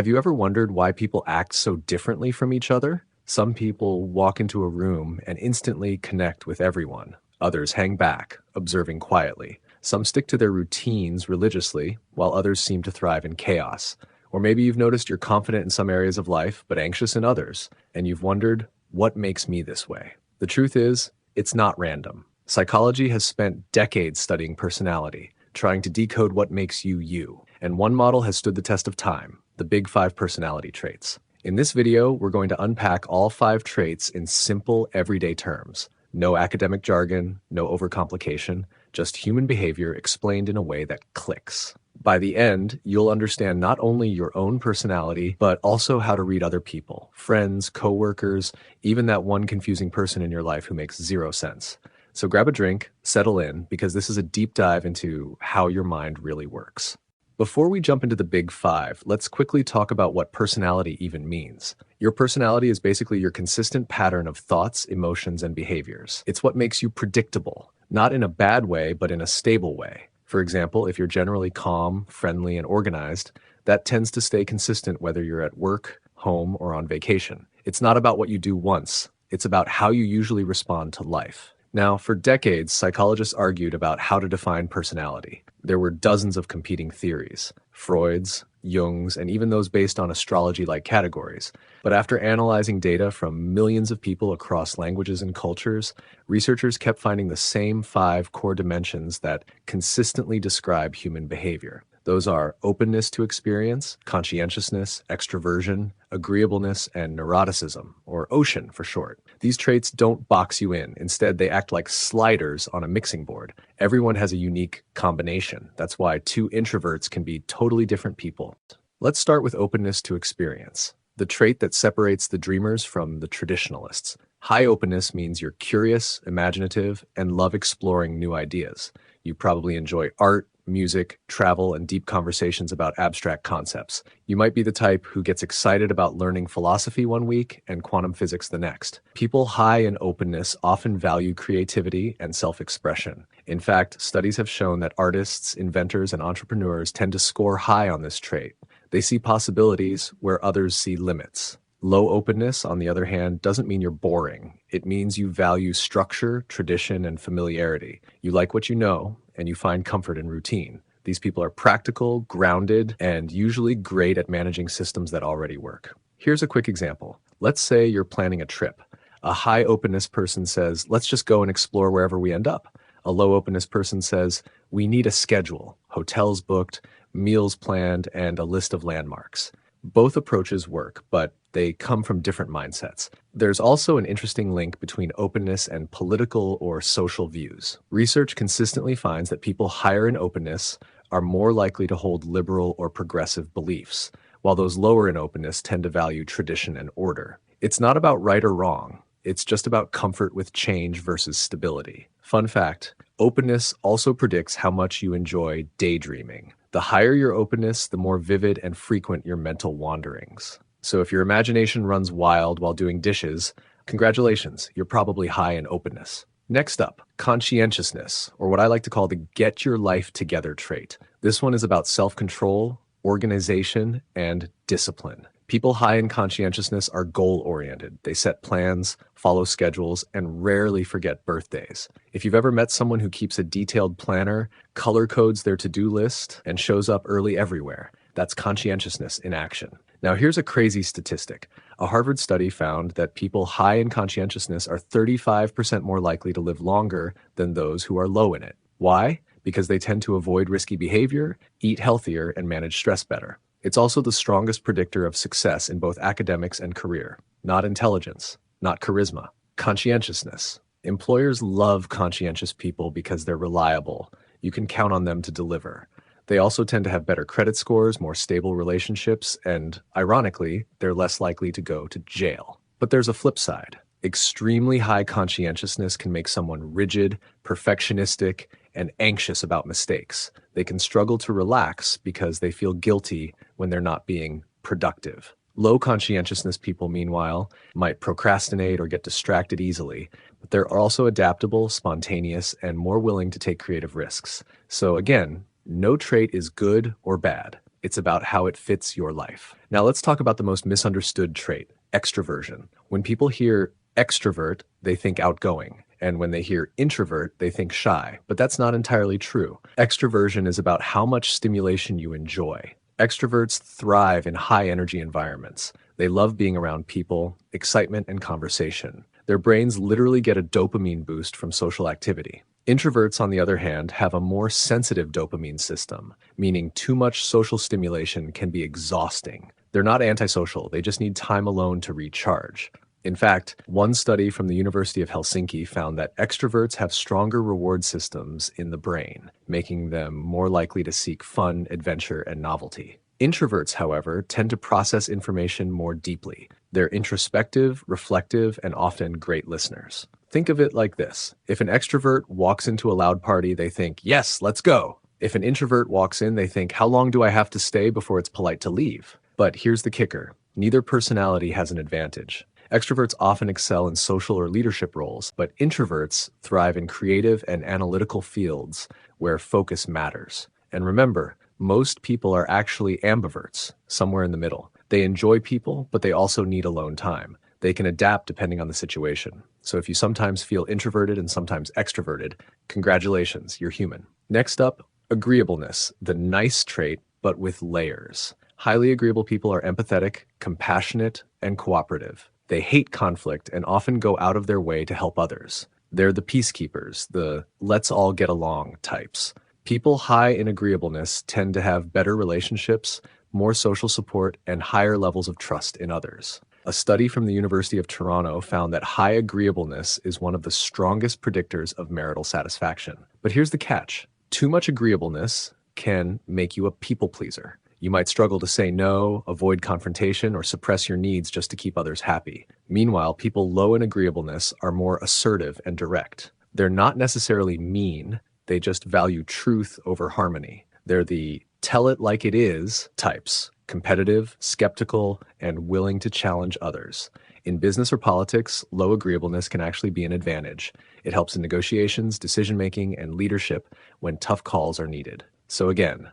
Have you ever wondered why people act so differently from each other? Some people walk into a room and instantly connect with everyone. Others hang back, observing quietly. Some stick to their routines religiously, while others seem to thrive in chaos. Or maybe you've noticed you're confident in some areas of life, but anxious in others, and you've wondered, what makes me this way? The truth is, it's not random. Psychology has spent decades studying personality, trying to decode what makes you you. And one model has stood the test of time: the Big Five personality traits. In this video, we're going to unpack all 5 traits in simple, everyday terms. No academic jargon, no overcomplication, just human behavior explained in a way that clicks. By the end, you'll understand not only your own personality, but also how to read other people, friends, coworkers, even that one confusing person in your life who makes zero sense. So grab a drink, settle in, because this is a deep dive into how your mind really works. Before we jump into the Big Five, let's quickly talk about what personality even means. Your personality is basically your consistent pattern of thoughts, emotions, and behaviors. It's what makes you predictable, not in a bad way, but in a stable way. For example, if you're generally calm, friendly, and organized, that tends to stay consistent whether you're at work, home, or on vacation. It's not about what you do once. It's about how you usually respond to life. Now, for decades, psychologists argued about how to define personality. There were dozens of competing theories: Freud's, Jung's, and even those based on astrology-like categories. But after analyzing data from millions of people across languages and cultures, researchers kept finding the same 5 core dimensions that consistently describe human behavior. Those are openness to experience, conscientiousness, extraversion, agreeableness, and neuroticism, or OCEAN for short. These traits don't box you in. Instead, they act like sliders on a mixing board. Everyone has a unique combination. That's why 2 introverts can be totally different people. Let's start with openness to experience, the trait that separates the dreamers from the traditionalists. High openness means you're curious, imaginative, and love exploring new ideas. You probably enjoy art, music, travel, and deep conversations about abstract concepts. You might be the type who gets excited about learning philosophy one week and quantum physics the next. People high in openness often value creativity and self-expression. In fact, studies have shown that artists, inventors, and entrepreneurs tend to score high on this trait. They see possibilities where others see limits. Low openness, on the other hand, doesn't mean you're boring. It means you value structure, tradition, and familiarity. You like what you know, and you find comfort in routine. These people are practical, grounded, and usually great at managing systems that already work. Here's a quick example. Let's say you're planning a trip. A high openness person says, let's just go and explore wherever we end up. A low openness person says, we need a schedule, hotels booked, meals planned, and a list of landmarks. Both approaches work, but they come from different mindsets. There's also an interesting link between openness and political or social views. Research consistently finds that people higher in openness are more likely to hold liberal or progressive beliefs, while those lower in openness tend to value tradition and order. It's not about right or wrong. It's just about comfort with change versus stability. Fun fact, openness also predicts how much you enjoy daydreaming. The higher your openness, the more vivid and frequent your mental wanderings. So if your imagination runs wild while doing dishes, congratulations, you're probably high in openness. Next up, conscientiousness, or what I like to call the get your life together trait. This one is about self-control, organization, and discipline. People high in conscientiousness are goal-oriented. They set plans, follow schedules, and rarely forget birthdays. If you've ever met someone who keeps a detailed planner, color codes their to-do list, and shows up early everywhere, that's conscientiousness in action. Now here's a crazy statistic. A Harvard study found that people high in conscientiousness are 35% more likely to live longer than those who are low in it. Why? Because they tend to avoid risky behavior, eat healthier, and manage stress better. It's also the strongest predictor of success in both academics and career. Not intelligence, not charisma, conscientiousness. Employers love conscientious people because they're reliable. You can count on them to deliver. They also tend to have better credit scores, more stable relationships, and ironically, they're less likely to go to jail. But there's a flip side. Extremely high conscientiousness can make someone rigid, perfectionistic, and anxious about mistakes. They can struggle to relax because they feel guilty when they're not being productive. Low conscientiousness people, meanwhile, might procrastinate or get distracted easily, but they're also adaptable, spontaneous, and more willing to take creative risks. So again, no trait is good or bad. It's about how it fits your life. Now let's talk about the most misunderstood trait, extraversion. When people hear extrovert, they think outgoing. And when they hear introvert, they think shy. But that's not entirely true. Extraversion is about how much stimulation you enjoy. Extroverts thrive in high energy environments. They love being around people, excitement, and conversation. Their brains literally get a dopamine boost from social activity. Introverts, on the other hand, have a more sensitive dopamine system, meaning too much social stimulation can be exhausting. They're not antisocial, they just need time alone to recharge. In fact, one study from the University of Helsinki found that extroverts have stronger reward systems in the brain, making them more likely to seek fun, adventure, and novelty. Introverts, however, tend to process information more deeply. They're introspective, reflective, and often great listeners. Think of it like this. If an extrovert walks into a loud party, they think, yes, let's go. If an introvert walks in, they think, how long do I have to stay before it's polite to leave? But here's the kicker. Neither personality has an advantage. Extroverts often excel in social or leadership roles, but introverts thrive in creative and analytical fields where focus matters. And remember, most people are actually ambiverts, somewhere in the middle. They enjoy people, but they also need alone time. They can adapt depending on the situation. So if you sometimes feel introverted and sometimes extroverted, congratulations, you're human. Next up, agreeableness, the nice trait, but with layers. Highly agreeable people are empathetic, compassionate, and cooperative. They hate conflict and often go out of their way to help others. They're the peacekeepers, the let's all get along types. People high in agreeableness tend to have better relationships, more social support, and higher levels of trust in others. A study from the University of Toronto found that high agreeableness is one of the strongest predictors of marital satisfaction. But here's the catch. Too much agreeableness can make you a people pleaser. You might struggle to say no, avoid confrontation, or suppress your needs just to keep others happy. Meanwhile, people low in agreeableness are more assertive and direct. They're not necessarily mean, they just value truth over harmony. They're the tell it like it is types, competitive, skeptical, and willing to challenge others. In business or politics, low agreeableness can actually be an advantage. It helps in negotiations, decision-making, and leadership when tough calls are needed. So again,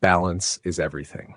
balance is everything.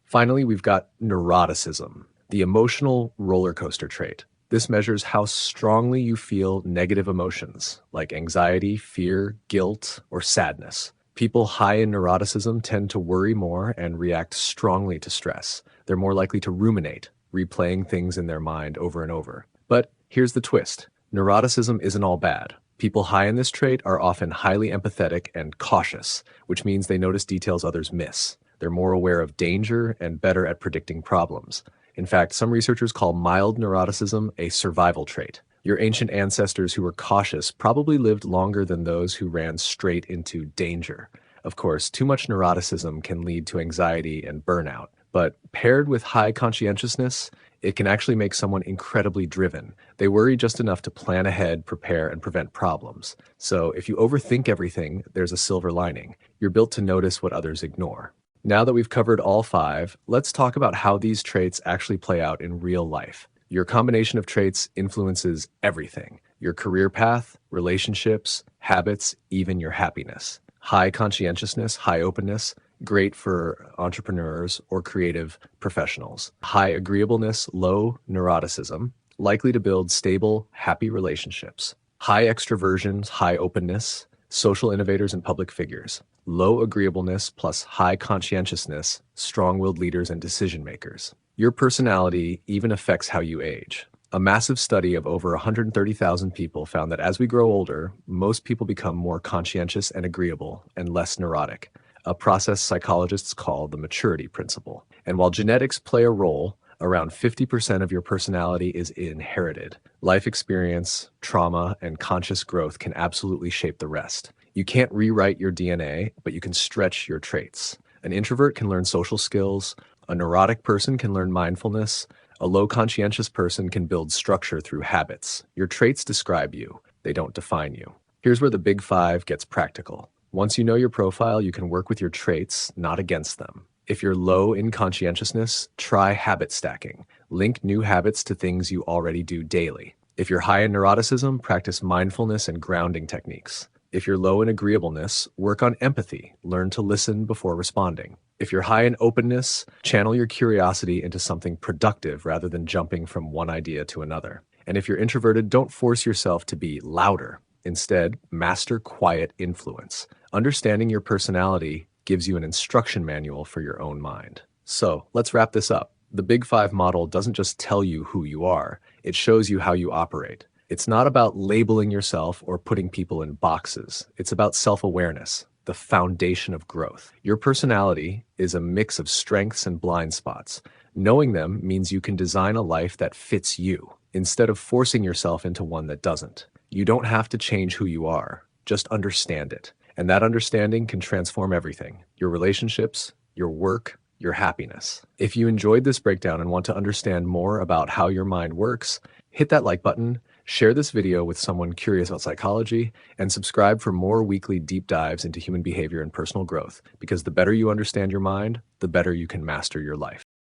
Finally, we've got neuroticism, the emotional roller coaster trait. This measures how strongly you feel negative emotions like anxiety, fear, guilt, or sadness. People high in neuroticism tend to worry more and react strongly to stress. They're more likely to ruminate, replaying things in their mind over and over. But here's the twist. Neuroticism isn't all bad. People high in this trait are often highly empathetic and cautious, which means they notice details others miss. They're more aware of danger and better at predicting problems. In fact, some researchers call mild neuroticism a survival trait. Your ancient ancestors who were cautious probably lived longer than those who ran straight into danger. Of course, too much neuroticism can lead to anxiety and burnout, but paired with high conscientiousness, it can actually make someone incredibly driven. They worry just enough to plan ahead, prepare, and prevent problems. So if you overthink everything, there's a silver lining. You're built to notice what others ignore. Now that we've covered all five, let's talk about how these traits actually play out in real life. Your combination of traits influences everything. Your career path, relationships, habits, even your happiness. High conscientiousness, high openness, great for entrepreneurs or creative professionals. High agreeableness, low neuroticism, likely to build stable, happy relationships. High extraversion, high openness, social innovators and public figures. Low agreeableness plus high conscientiousness, strong-willed leaders and decision makers. Your personality even affects how you age. A massive study of over 130,000 people found that as we grow older, most people become more conscientious and agreeable and less neurotic, a process psychologists call the maturity principle. And while genetics play a role, around 50% of your personality is inherited. Life experience, trauma, and conscious growth can absolutely shape the rest. You can't rewrite your DNA, but you can stretch your traits. An introvert can learn social skills. A neurotic person can learn mindfulness. A low conscientious person can build structure through habits. Your traits describe you. They don't define you. Here's where the big five gets practical. Once you know your profile, you can work with your traits, not against them. If you're low in conscientiousness, try habit stacking. Link new habits to things you already do daily. If you're high in neuroticism, practice mindfulness and grounding techniques. If you're low in agreeableness, work on empathy. Learn to listen before responding. If you're high in openness, channel your curiosity into something productive rather than jumping from one idea to another. And if you're introverted, don't force yourself to be louder. Instead, master quiet influence. Understanding your personality gives you an instruction manual for your own mind. So let's wrap this up. The Big Five model doesn't just tell you who you are, it shows you how you operate. It's not about labeling yourself or putting people in boxes. It's about self-awareness, the foundation of growth. Your personality is a mix of strengths and blind spots. Knowing them means you can design a life that fits you, instead of forcing yourself into one that doesn't. You don't have to change who you are, just understand it. And that understanding can transform everything: your relationships, your work, your happiness. If you enjoyed this breakdown and want to understand more about how your mind works, hit that like button, share this video with someone curious about psychology, and subscribe for more weekly deep dives into human behavior and personal growth, because the better you understand your mind, the better you can master your life.